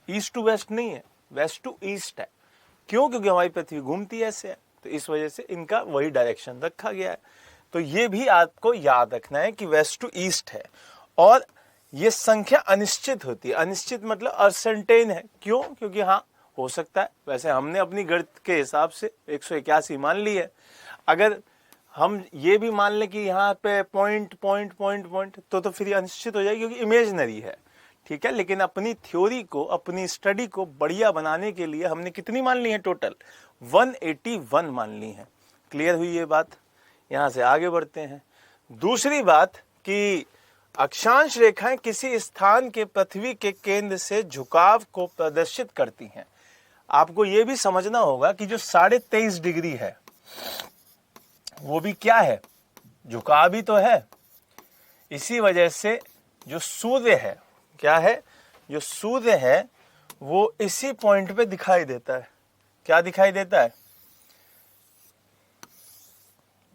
east to west नहीं है, वेस्ट टू ईस्ट है। क्यों? क्योंकि हमारी पृथ्वी घूमती है ऐसे है, तो इस वजह से इनका वही डायरेक्शन रखा गया है। तो ये भी आपको याद रखना है कि वेस्ट टू ईस्ट है। और ये संख्या अनिश्चित होती है, अनिश्चित मतलब अनसर्टेन है। क्यों? क्योंकि हाँ हो सकता है, वैसे हमने अपनी गणित के हिसाब से 181 मान ली है। अगर हम ये भी मान लें कि यहाँ पे पॉइंट पॉइंट पॉइंट पॉइंट, तो फिर ये अनिश्चित हो जाएगी, क्योंकि इमेजिनरी है। ठीक है, लेकिन अपनी थ्योरी को, अपनी स्टडी को बढ़िया बनाने के लिए हमने कितनी मान ली है, टोटल 181 मान ली है। क्लियर हुई ये बात? यहां से आगे बढ़ते हैं। दूसरी बात कि अक्षांश रेखाएं किसी स्थान के पृथ्वी के केंद्र से झुकाव को प्रदर्शित करती हैं। आपको यह भी समझना होगा कि जो 23.5 डिग्री है वो भी क्या है, झुकाव ही तो है। इसी वजह से जो सूर्य है, क्या है, जो सूर्य है वो इसी पॉइंट पे दिखाई देता है। क्या दिखाई देता है?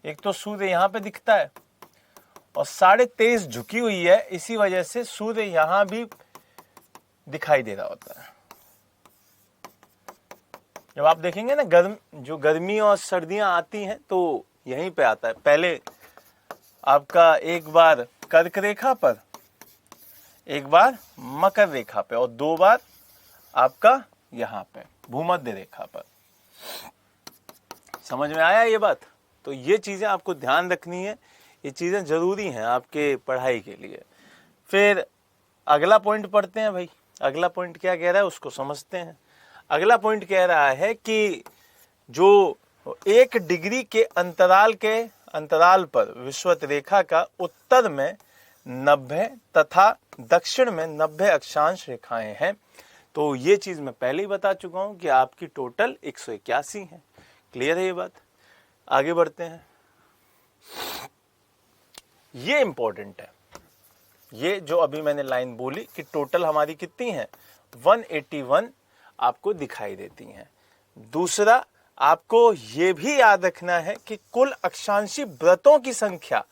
एक तो सूर्य यहां पे दिखता है और 23.5 झुकी हुई है, इसी वजह से सूर्य यहां भी दिखाई दे रहा होता है। जब आप देखेंगे ना जो गर्मी और सर्दियां आती हैं तो यहीं पे आता है। पहले आपका एक बार कर्क रेखा पर, एक बार मकर रेखा पे और 2 बार आपका यहां पे भूमध्य रेखा पर। समझ में आया ये बात? तो ये चीजें आपको ध्यान रखनी है, ये चीजें जरूरी हैं आपके पढ़ाई के लिए। फिर अगला पॉइंट पढ़ते हैं भाई। अगला पॉइंट क्या कह रहा है उसको समझते हैं। अगला पॉइंट कह रहा है कि जो 1 डिग्री के अंतराल पर विषुवत रेखा का उत्तर में 90 तथा दक्षिण में 90 अक्षांश रेखाएं हैं। तो ये चीज मैं पहले ही बता चुका हूं कि आपकी टोटल 181 है। क्लियर है ये बात? आगे बढ़ते हैं। ये इंपॉर्टेंट है। ये जो अभी मैंने लाइन बोली कि टोटल हमारी कितनी है 181 आपको दिखाई देती हैं। दूसरा, आपको ये भी याद रखना है कि कुल अक्षांशी वृत्तों की संख्या,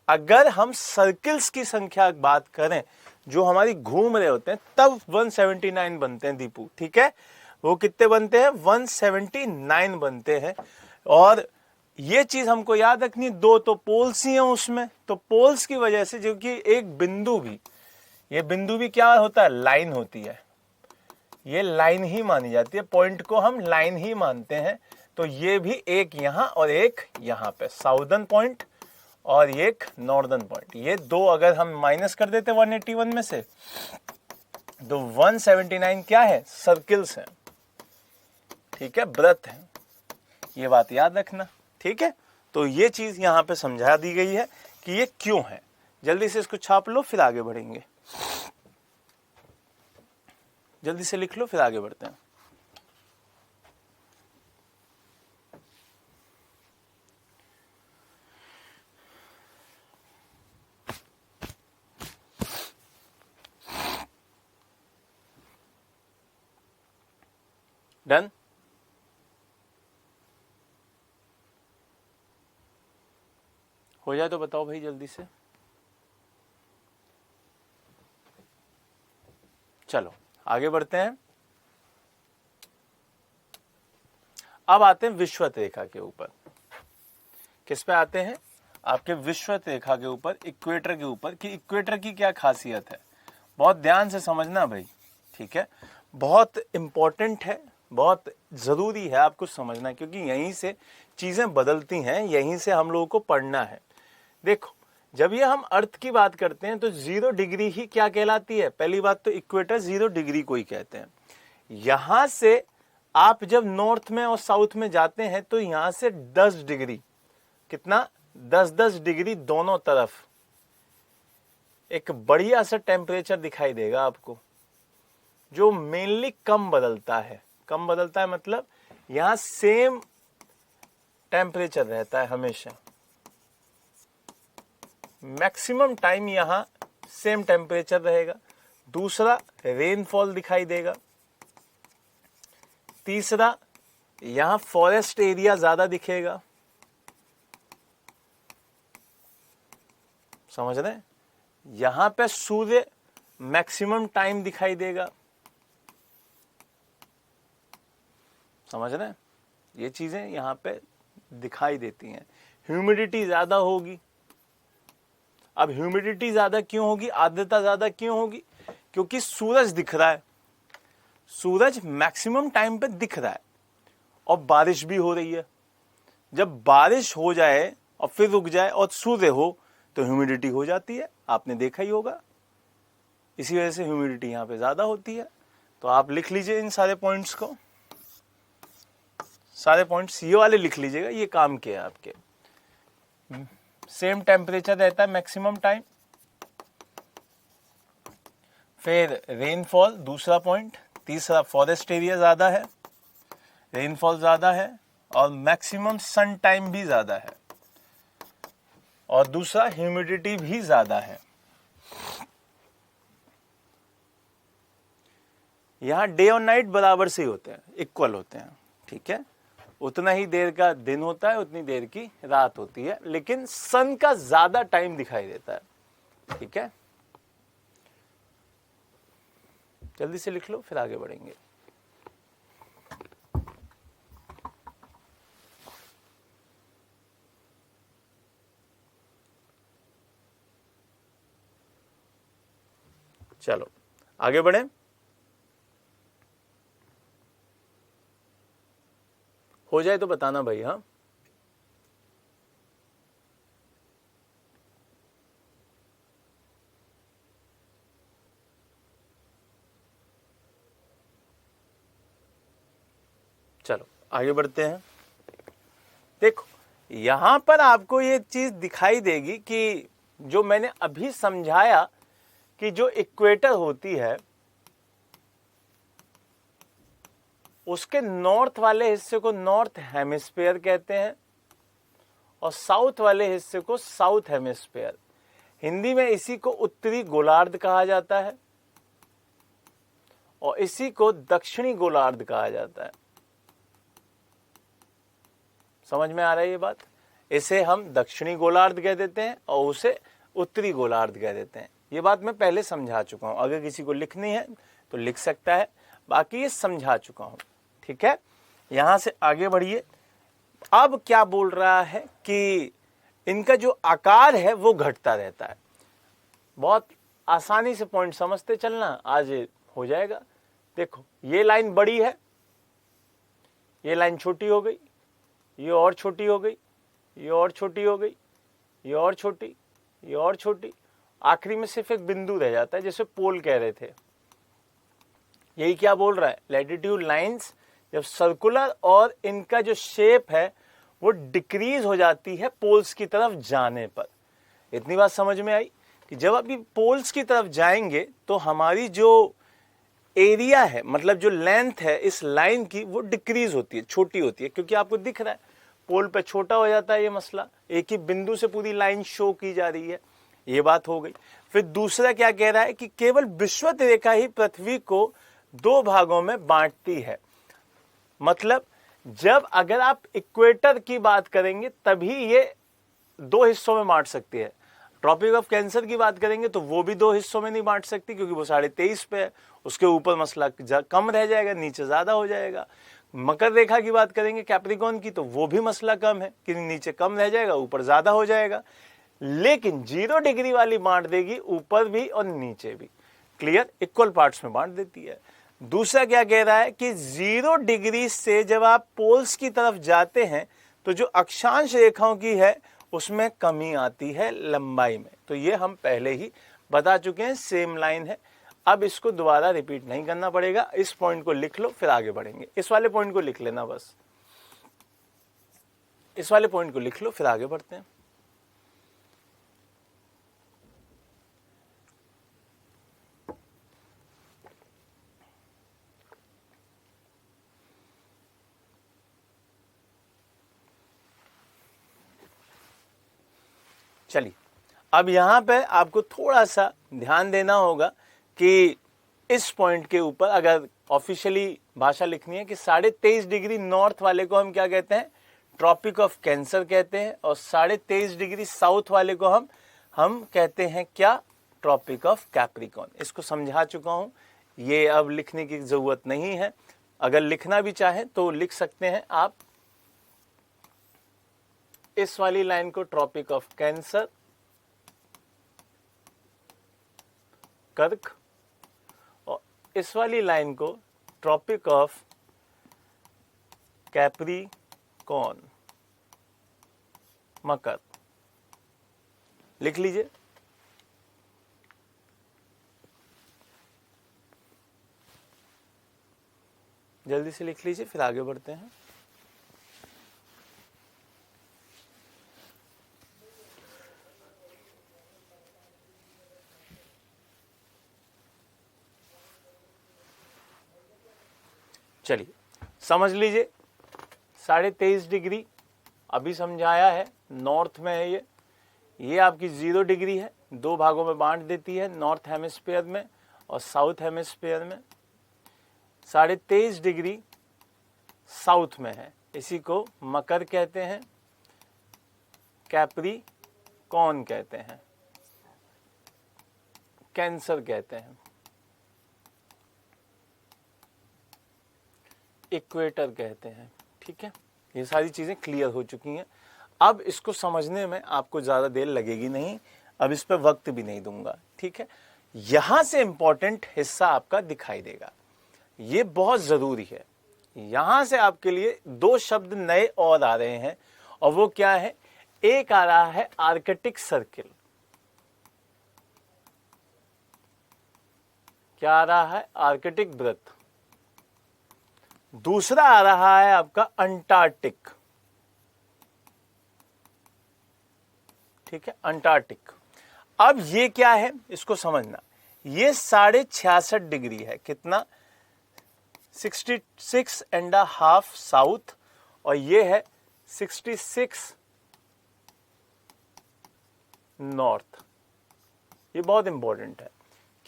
अगर हम सर्किल्स की संख्या बात करें जो हमारी घूम रहे होते हैं, तब 179 बनते हैं दीपू, ठीक है। वो कितने बनते हैं 179 बनते हैं। और ये चीज हमको याद रखनी, दो तो पोल्स ही हैं उसमें, तो पोल्स की वजह से, जो कि एक बिंदु भी, ये बिंदु भी क्या होता है, लाइन होती है, ये लाइन ही मानी जाती है, पॉइंट को हम लाइन ही मानते हैं। तो ये भी एक यहां और एक यहां पे, साउदर्न पॉइंट और एक नॉर्दर्न पॉइंट, ये दो अगर हम माइनस कर देते 181 में से, तो 179 क्या है, सर्किल्स हैं, ठीक है, वृत्त हैं। ये बात याद रखना, ठीक है। तो ये चीज यहां पे समझा दी गई है कि ये क्यों है। जल्दी से इसको छाप लो, फिर आगे बढ़ेंगे। जल्दी से लिख लो, फिर आगे बढ़ते हैं। डन। हो जाए तो बताओ भाई जल्दी से। चलो आगे बढ़ते हैं। अब आते हैं विषुवत रेखा के ऊपर। किस पे आते हैं, आपके विषुवत रेखा के ऊपर, इक्वेटर के ऊपर, कि इक्वेटर की क्या खासियत है। बहुत ध्यान से समझना भाई, ठीक है, बहुत इंपॉर्टेंट है, बहुत जरूरी है आपको समझना, क्योंकि यहीं से चीजें बदलती हैं, यहीं से हम लोगों को पढ़ना है। देखो, जब ये हम अर्थ की बात करते हैं तो 0 डिग्री ही क्या कहलाती है, पहली बात तो इक्वेटर 0 डिग्री को ही कहते हैं। यहां से आप जब नॉर्थ में और साउथ में जाते हैं तो यहां से 10 डिग्री, कितना, 10-10 डिग्री दोनों तरफ एक बढ़िया सा टेम्परेचर दिखाई देगा आपको, जो मेनली कम बदलता है। कम बदलता है मतलब यहां सेम टेम्परेचर रहता है हमेशा, मैक्सिमम टाइम यहां सेम टेम्परेचर रहेगा। दूसरा, रेनफॉल दिखाई देगा। तीसरा, यहां फॉरेस्ट एरिया ज्यादा दिखेगा, समझ रहे हैं। यहां पे सूर्य मैक्सिमम टाइम दिखाई देगा, समझ रहे हैं। ये चीजें यहां पे दिखाई देती हैं। ह्यूमिडिटी ज्यादा होगी। अब ह्यूमिडिटी ज्यादा क्यों होगी, आर्द्रता ज्यादा क्यों होगी, क्योंकि सूरज दिख रहा है, सूरज मैक्सिमम टाइम पे दिख रहा है और बारिश भी हो रही है। जब बारिश हो जाए और फिर रुक जाए और सूर्य हो तो ह्यूमिडिटी हो जाती है, आपने देखा ही होगा। इसी वजह से ह्यूमिडिटी यहां पे ज्यादा होती है। तो आप लिख लीजिए इन सारे पॉइंट्स को, सारे पॉइंट्स ये वाले लिख लीजिएगा, ये काम के हैं आपके। सेम टेम्परेचर रहता है मैक्सिमम टाइम। फिर रेनफॉल दूसरा पॉइंट। तीसरा, फॉरेस्ट एरिया ज्यादा है, रेनफॉल ज्यादा है और मैक्सिमम सन टाइम भी ज्यादा है। और दूसरा, ह्यूमिडिटी भी ज्यादा है। यहां डे और नाइट बराबर से ही होते हैं, इक्वल होते हैं, ठीक है। उतना ही देर का दिन होता है, उतनी देर की रात होती है, लेकिन सन का ज्यादा टाइम दिखाई देता है, ठीक है। जल्दी से लिख लो, फिर आगे बढ़ेंगे। चलो आगे बढ़े। हो जाए तो बताना भाई। हाँ, चलो आगे बढ़ते हैं। देखो, यहां पर आपको ये चीज दिखाई देगी कि जो मैंने अभी समझाया कि जो इक्वेटर होती है उसके नॉर्थ वाले हिस्से को नॉर्थ हेमिस्फीयर कहते हैं और साउथ वाले हिस्से को साउथ हेमिस्फीयर। हिंदी में इसी को उत्तरी गोलार्ध कहा जाता है और इसी को दक्षिणी गोलार्ध कहा जाता है। समझ में आ रहा है ये बात? इसे हम दक्षिणी गोलार्ध कह देते हैं और उसे उत्तरी गोलार्ध कह देते हैं। ये बात मैं पहले समझा चुका हूं, अगर किसी को लिखनी है तो लिख सकता है, बाकी ये समझा चुका हूं। ठीक है, यहां से आगे बढ़िए। अब क्या बोल रहा है कि इनका जो आकार है वो घटता रहता है। बहुत आसानी से पॉइंट समझते चलना, आज हो जाएगा। देखो ये लाइन बड़ी है, ये लाइन छोटी हो गई, ये और छोटी हो गई, ये और छोटी हो गई, ये और छोटी, ये और छोटी, आखिरी में सिर्फ एक बिंदु रह जाता है, जैसे पोल कह रहे थे। यही क्या बोल रहा है, लैटिट्यूड लाइंस जब सर्कुलर और इनका जो शेप है वो डिक्रीज हो जाती है पोल्स की तरफ जाने पर। इतनी बात समझ में आई कि जब अभी पोल्स की तरफ जाएंगे तो हमारी जो एरिया है, मतलब जो लेंथ है इस लाइन की, वो डिक्रीज होती है, छोटी होती है, क्योंकि आपको दिख रहा है पोल पे छोटा हो जाता है ये मसला, एक ही बिंदु से पूरी लाइन शो की जा रही है। ये बात हो गई। फिर दूसरा क्या कह रहा है कि केवल विषुवत रेखा ही पृथ्वी को दो भागों में बांटती है। मतलब जब अगर आप इक्वेटर की बात करेंगे तभी ये दो हिस्सों में बांट सकती है। ट्रॉपिक ऑफ कैंसर की बात करेंगे तो वो भी दो हिस्सों में नहीं बांट सकती, क्योंकि वो 23.5 पे है, उसके ऊपर मसला कम रह जाएगा, नीचे ज्यादा हो जाएगा। मकर रेखा की बात करेंगे कैप्रिकॉर्न की, तो वो भी मसला कम है कि नीचे कम रह जाएगा, ऊपर ज्यादा हो जाएगा। लेकिन 0 डिग्री वाली बांट देगी ऊपर भी और नीचे भी, क्लियर, इक्वल पार्ट्स में बांट देती है। दूसरा क्या कह रहा है कि 0 डिग्री से जब आप पोल्स की तरफ जाते हैं तो जो अक्षांश रेखाओं की है उसमें कमी आती है लंबाई में। तो ये हम पहले ही बता चुके हैं, सेम लाइन है, अब इसको दोबारा रिपीट नहीं करना पड़ेगा। इस पॉइंट को लिख लो फिर आगे बढ़ेंगे। इस वाले पॉइंट को लिख लेना, बस इस वाले पॉइंट को लिख लो फिर आगे बढ़ते हैं। चलिए, अब यहां पे आपको थोड़ा सा ध्यान देना होगा कि इस पॉइंट के ऊपर अगर ऑफिशियली भाषा लिखनी है कि 23.5 डिग्री नॉर्थ वाले को हम क्या कहते हैं, ट्रॉपिक ऑफ कैंसर कहते हैं, और 23.5 डिग्री साउथ वाले को हम कहते हैं क्या, ट्रॉपिक ऑफ कैप्रिकॉर्न। इसको समझा चुका हूं, ये अब लिखने की जरूरत नहीं है। अगर लिखना भी चाहे तो लिख सकते हैं आप इस वाली लाइन को ट्रॉपिक ऑफ कैंसर, कर्क, और इस वाली लाइन को ट्रॉपिक ऑफ कैप्रिकॉर्न, मकर। लिख लीजिए। जल्दी से लिख लीजिए फिर आगे बढ़ते हैं। चलिए समझ लीजिए, 23.5 डिग्री अभी समझाया है, नॉर्थ में है ये आपकी 0 डिग्री है, दो भागों में बांट देती है, नॉर्थ हेमिस्फीयर में और साउथ हेमिस्फीयर में। 23.5 डिग्री साउथ में है, इसी को मकर कहते हैं, कैप्रिकॉर्न कहते हैं, कैंसर कहते हैं, इक्वेटर कहते हैं। ठीक है, ये सारी चीजें क्लियर हो चुकी हैं। अब इसको समझने में आपको ज्यादा देर लगेगी नहीं, अब इस पर वक्त भी नहीं दूंगा। ठीक है, यहां से इंपॉर्टेंट हिस्सा आपका दिखाई देगा, ये बहुत जरूरी है। यहां से आपके लिए दो शब्द नए और आ रहे हैं, और वो क्या है, एक आ रहा है आर्कटिक सर्किल। क्या आ रहा है, आर्कटिक वृत्त। दूसरा आ रहा है आपका अंटार्कटिक। ठीक है, अंटार्कटिक। अब ये क्या है इसको समझना, ये 66.5 डिग्री है, कितना, 66.5 साउथ, और ये है 66 नॉर्थ। ये बहुत इंपॉर्टेंट है।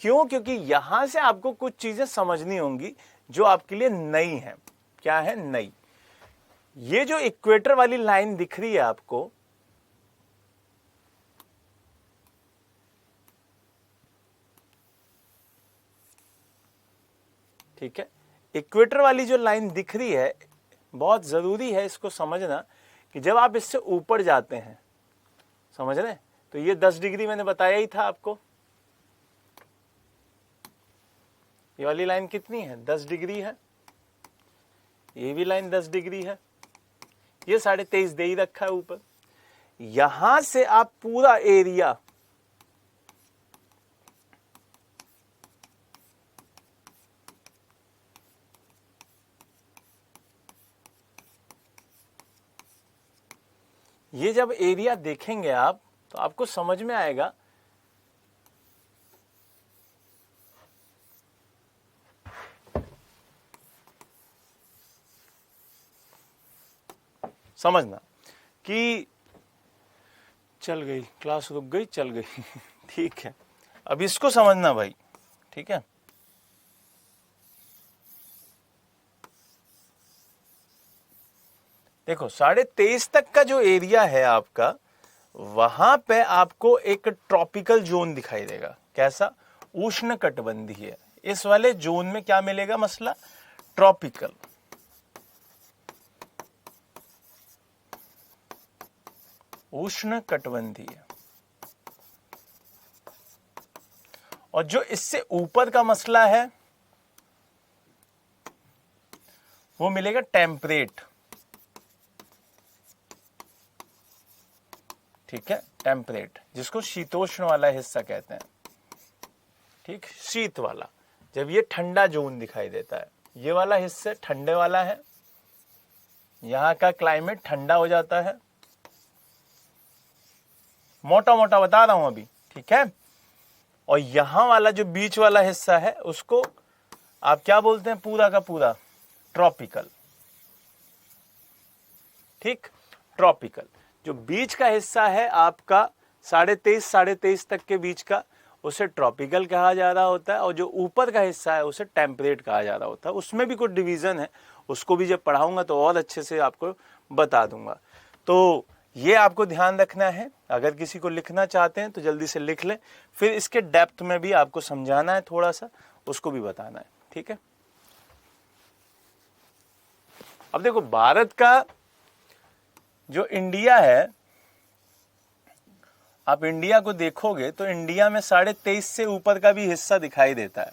क्यों? क्योंकि यहां से आपको कुछ चीजें समझनी होंगी जो आपके लिए नई है। क्या है? नई। ये जो इक्वेटर वाली लाइन दिख रही है आपको, ठीक है, इक्वेटर वाली जो लाइन दिख रही है, बहुत जरूरी है इसको समझना कि जब आप इससे ऊपर जाते हैं, समझ रहे हैं, तो ये 10 डिग्री मैंने बताया ही था आपको। ये वाली लाइन कितनी है? 10 डिग्री है। ये भी लाइन 10 डिग्री है। ये 23.5 दे ही रखा है ऊपर। यहां से आप पूरा एरिया ये जब एरिया देखेंगे आप तो आपको समझ में आएगा समझना कि चल गई क्लास, रुक गई, चल गई ठीक है, अब इसको समझना भाई, ठीक है। देखो 23.5 तक का जो एरिया है आपका, वहां पे आपको एक ट्रॉपिकल जोन दिखाई देगा। कैसा? उष्ण कटिबंधीय। इस वाले जोन में क्या मिलेगा? मसला ट्रॉपिकल। उष्ण कटिबंधीय। और जो इससे ऊपर का मसला है वो मिलेगा टेम्परेट। ठीक है, टेम्परेट, जिसको शीतोष्ण वाला हिस्सा कहते हैं। ठीक, शीत वाला, जब ये ठंडा जोन दिखाई देता है, ये वाला हिस्सा ठंडे वाला है, यहां का क्लाइमेट ठंडा हो जाता है। मोटा मोटा बता रहा हूं अभी, ठीक है। और यहां वाला जो बीच वाला हिस्सा है उसको आप क्या बोलते हैं? पूरा का पूरा ट्रॉपिकल। ठीक, ट्रॉपिकल। जो बीच का हिस्सा है आपका 23.5 तक के बीच का, उसे ट्रॉपिकल कहा जा रहा होता है। और जो ऊपर का हिस्सा है उसे टेम्परेट कहा जा रहा होता है। उसमें भी कुछ डिवीजन है, उसको भी जब पढ़ाऊंगा तो और अच्छे से आपको बता दूंगा। तो ये आपको ध्यान रखना है। अगर किसी को लिखना चाहते हैं तो जल्दी से लिख लें, फिर इसके डेप्थ में भी आपको समझाना है, थोड़ा सा उसको भी बताना है। ठीक है, अब देखो भारत का जो इंडिया है, आप इंडिया को देखोगे तो इंडिया में 23.5 से ऊपर का भी हिस्सा दिखाई देता है।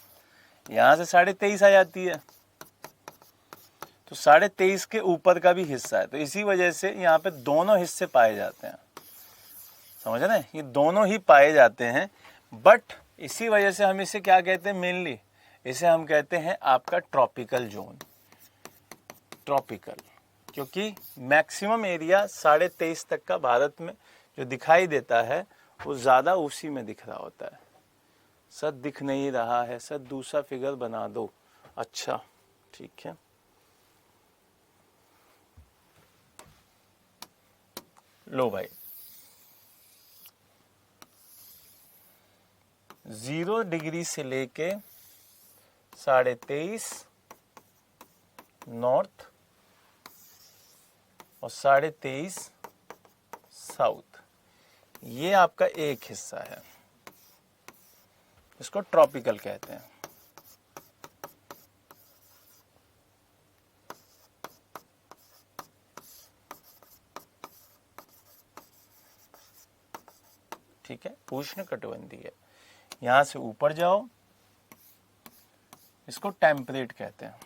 यहां से 23.5 आ जाती है, तो 23.5 के ऊपर का भी हिस्सा है। तो इसी वजह से यहाँ पे दोनों हिस्से पाए जाते हैं, समझ रहे हैं? ये दोनों ही पाए जाते हैं। बट इसी वजह से हम इसे क्या कहते हैं? मेनली इसे हम कहते हैं आपका ट्रॉपिकल जोन। ट्रॉपिकल, क्योंकि मैक्सिमम एरिया 23.5 तक का भारत में जो दिखाई देता है वो ज्यादा उसी में दिख रहा होता है। सर दिख नहीं रहा है, सर दूसरा फिगर बना दो। अच्छा ठीक है, लो भाई, 0 डिग्री से लेके 23.5 नॉर्थ और 23.5 साउथ, ये आपका एक हिस्सा है, इसको ट्रॉपिकल कहते हैं। ठीक है, उष्ण कटिबंधीय। यहां से ऊपर जाओ, इसको टेम्परेट कहते हैं।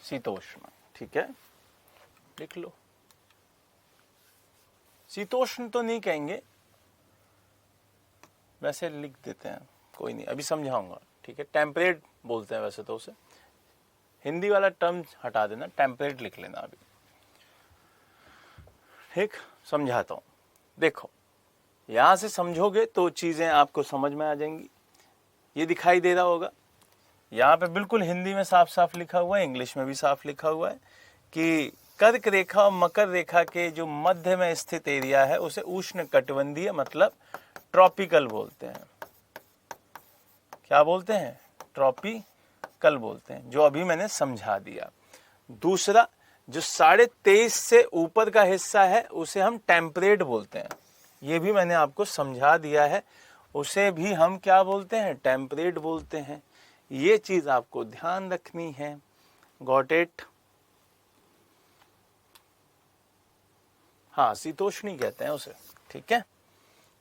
शीतोष्ण, ठीक है, लिख लो। शीतोष्ण तो नहीं कहेंगे, वैसे लिख देते हैं, कोई नहीं, अभी समझाऊंगा। ठीक है, टेम्परेट बोलते हैं वैसे तो उसे, हिंदी वाला टर्म हटा देना, टेम्परेट लिख लेना अभी। ठीक, समझाता हूं। देखो यहां से समझोगे तो चीजें आपको समझ में आ जाएंगी। ये दिखाई दे रहा होगा, यहाँ पे बिल्कुल हिंदी में साफ साफ लिखा हुआ है, इंग्लिश में भी साफ लिखा हुआ है कि कर्क रेखा और मकर रेखा के जो मध्य में स्थित एरिया है उसे उष्ण कटिबंधीय मतलब ट्रॉपिकल बोलते हैं। क्या बोलते हैं? ट्रॉपिकल बोलते हैं, जो अभी मैंने समझा दिया। दूसरा, जो 23.5 से ऊपर का हिस्सा है उसे हम टेम्परेट बोलते हैं, ये भी मैंने आपको समझा दिया है। उसे भी हम क्या बोलते हैं? टेम्परेट बोलते हैं। ये चीज आपको ध्यान रखनी है। Got it? हाँ, शीतोष्णी कहते हैं उसे, ठीक है?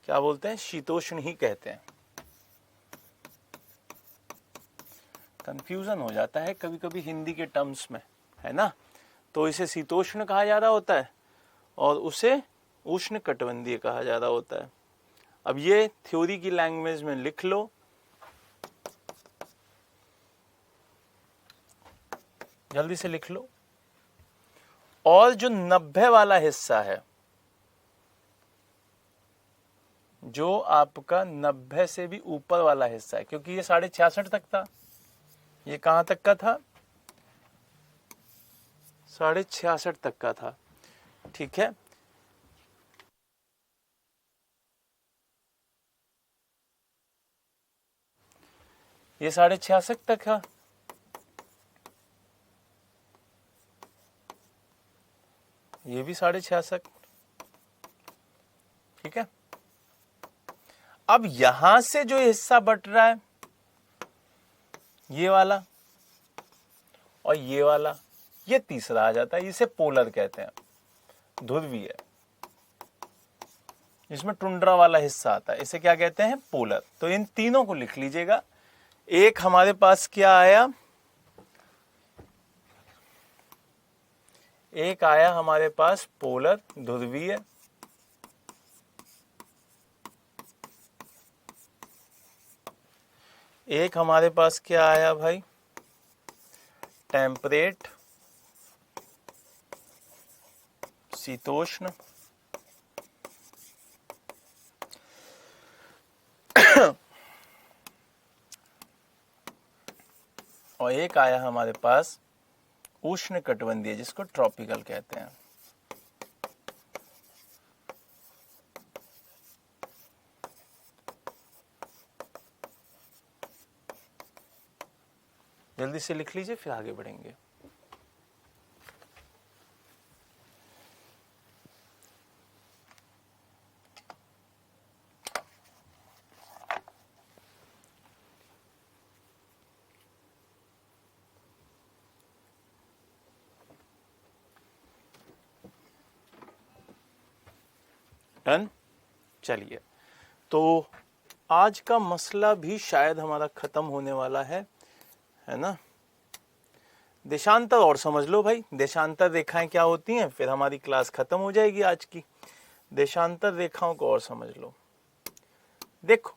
क्या बोलते हैं? शीतोष्ण ही कहते हैं। कंफ्यूजन हो जाता है कभी कभी हिंदी के टर्म्स में, है ना? तो इसे शीतोष्ण कहा जा रहा होता है और उसे उष्ण कटिबंधीय कहा जा रहा होता है। अब ये थ्योरी की लैंग्वेज में लिख लो। जल्दी से लिख लो। और जो 90 वाला हिस्सा है, जो आपका 90 से भी ऊपर वाला हिस्सा है, क्योंकि ये 66.5 तक था, ये कहां तक का था? 66.5 तक का था, ठीक है? ये 66.5 तक है, ये भी 66.5, ठीक है? अब यहां से जो हिस्सा बट रहा है, ये वाला और ये वाला, ये तीसरा आ जाता है। इसे पोलर कहते हैं, ध्रुवीय। इसमें टुंड्रा वाला हिस्सा आता है, इसे क्या कहते हैं? पोलर। तो इन तीनों को लिख लीजिएगा। एक हमारे पास क्या आया? एक आया हमारे पास पोलर, ध्रुवीय। एक हमारे पास क्या आया भाई? टेम्परेट, शीतोष्ण। और एक आया हमारे पास उष्ण कटिबंधीय, जिसको ट्रॉपिकल कहते हैं। जल्दी से लिख लीजिए, फिर आगे बढ़ेंगे। डन? चलिए, तो आज का मसला भी शायद हमारा खत्म होने वाला है ना? देशांतर और समझ लो भाई। देशांतर रेखाएं क्या होती हैं, फिर हमारी क्लास खत्म हो जाएगी आज की। देशांतर रेखाओं को और समझ लो। देखो,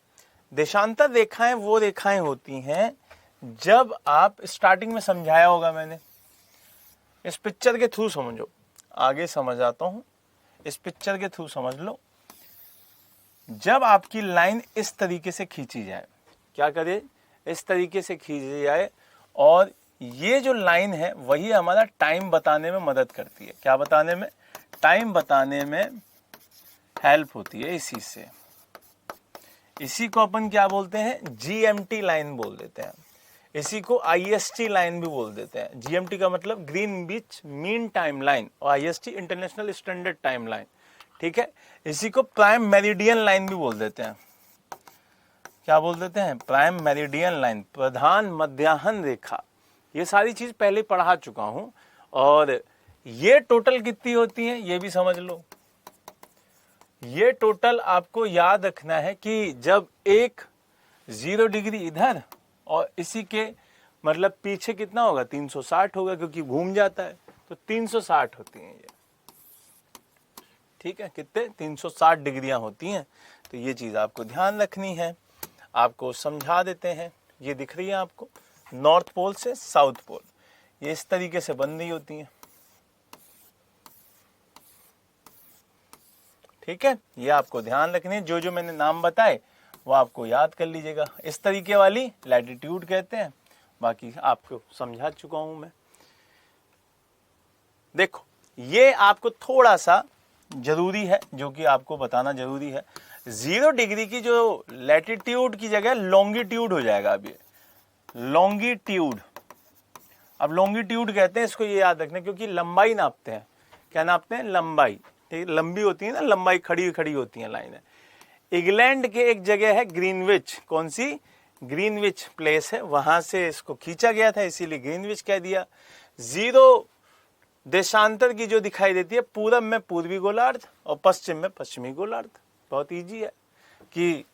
देशांतर रेखाएं वो रेखाएं होती हैं, जब आप स्टार्टिंग में समझाया होगा मैंने, इस पिक्चर के थ्रू समझो, आगे समझ आता हूं। इस पिक्चर के थ्रू समझ लो। जब आपकी लाइन इस तरीके से खींची जाए, क्या करे? इस तरीके से खींची जाए, और ये जो लाइन है वही हमारा टाइम बताने में मदद करती है। क्या बताने में? टाइम बताने में हेल्प होती है इसी से। इसी को अपन क्या बोलते हैं? जीएमटी लाइन बोल देते हैं। इसी को आईएसटी लाइन भी बोल देते हैं। जीएमटी का मतलब ग्रीनविच मीन टाइम लाइन, और IST international standard time line, ठीक है? इसी को प्राइम मेरिडियन लाइन भी बोल देते हैं। क्या बोल देते हैं? प्राइम मेरिडियन लाइन, प्रधान मध्याह्न रेखा। ये सारी चीज पहले पढ़ा चुका हूं। और ये टोटल कितनी होती है ये भी समझ लो। ये टोटल आपको याद रखना है कि जब एक 0 डिग्री इधर और इसी के मतलब पीछे कितना होगा? 360 होगा, क्योंकि घूम जाता है, तो 360 होती हैं ये, ठीक है? कितने? 360 डिग्रियां होती हैं। तो ये चीज आपको ध्यान रखनी है। आपको समझा देते हैं। ये दिख रही है आपको, नॉर्थ पोल से साउथ पोल, ये इस तरीके से बन रही होती हैं, ठीक है? ये आपको ध्यान रखनी है। जो जो मैंने नाम बताए वो आपको याद कर लीजिएगा। इस तरीके वाली लैटिट्यूड कहते हैं, बाकी आपको समझा चुका हूं मैं। देखो ये आपको थोड़ा सा जरूरी है, जो कि आपको बताना जरूरी है। 0 डिग्री की जो लैटिट्यूड की जगह लॉन्गिट्यूड हो जाएगा। अब ये लॉन्गिट्यूड, अब लॉन्गिट्यूड कहते हैं इसको, ये याद रखना, क्योंकि लंबाई नापते हैं। क्या नापते हैं? लंबाई। ठीक, लंबी होती है ना लंबाई, खड़ी खड़ी होती है लाइनें। इंग्लैंड के एक जगह है ग्रीनविच, कौन सी? ग्रीनविच प्लेस है, वहां से इसको खींचा गया था, इसीलिए ग्रीनविच कह दिया। 0 देशांतर की जो दिखाई देती है, पूरब में पूर्वी गोलार्ध और पश्चिम में पश्चिमी गोलार्ध। बहुत इजी है कि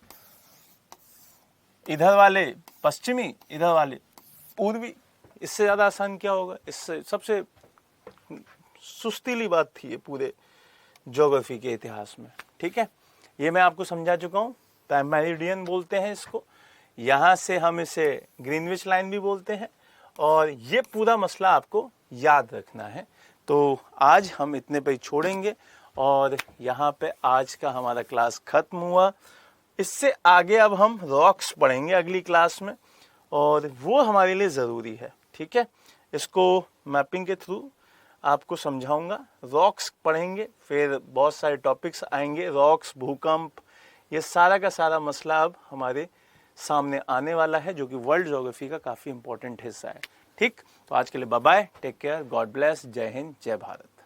इधर वाले पश्चिमी, इधर वाले पूर्वी। इससे ज्यादा आसान क्या होगा? इससे सबसे सुस्तीली बात थी ये पूरे ज्योग्राफी के इतिहास में। ठीक है, ये मैं आपको समझा चुका हूँ। मेरिडियन बोलते हैं इसको, यहाँ से हम इसे ग्रीनविच लाइन भी बोलते हैं, और ये पूरा मसला आपको याद रखना है। तो आज हम इतने पे ही छोड़ेंगे, और यहाँ पे आज का हमारा क्लास खत्म हुआ। इससे आगे अब हम रॉक्स पढ़ेंगे अगली क्लास में, और वो हमारे लिए ज़रूरी है। ठीक है, इसको मैपिंग के थ्रू आपको समझाऊंगा। रॉक्स पढ़ेंगे, फिर बहुत सारे टॉपिक्स आएंगे, रॉक्स, भूकंप, ये सारा का सारा मसला अब हमारे सामने आने वाला है, जो कि वर्ल्ड ज्योग्राफी का काफ़ी इंपॉर्टेंट हिस्सा है। ठीक, तो आज के लिए bye bye, take care, God bless, जय हिंद, जय भारत।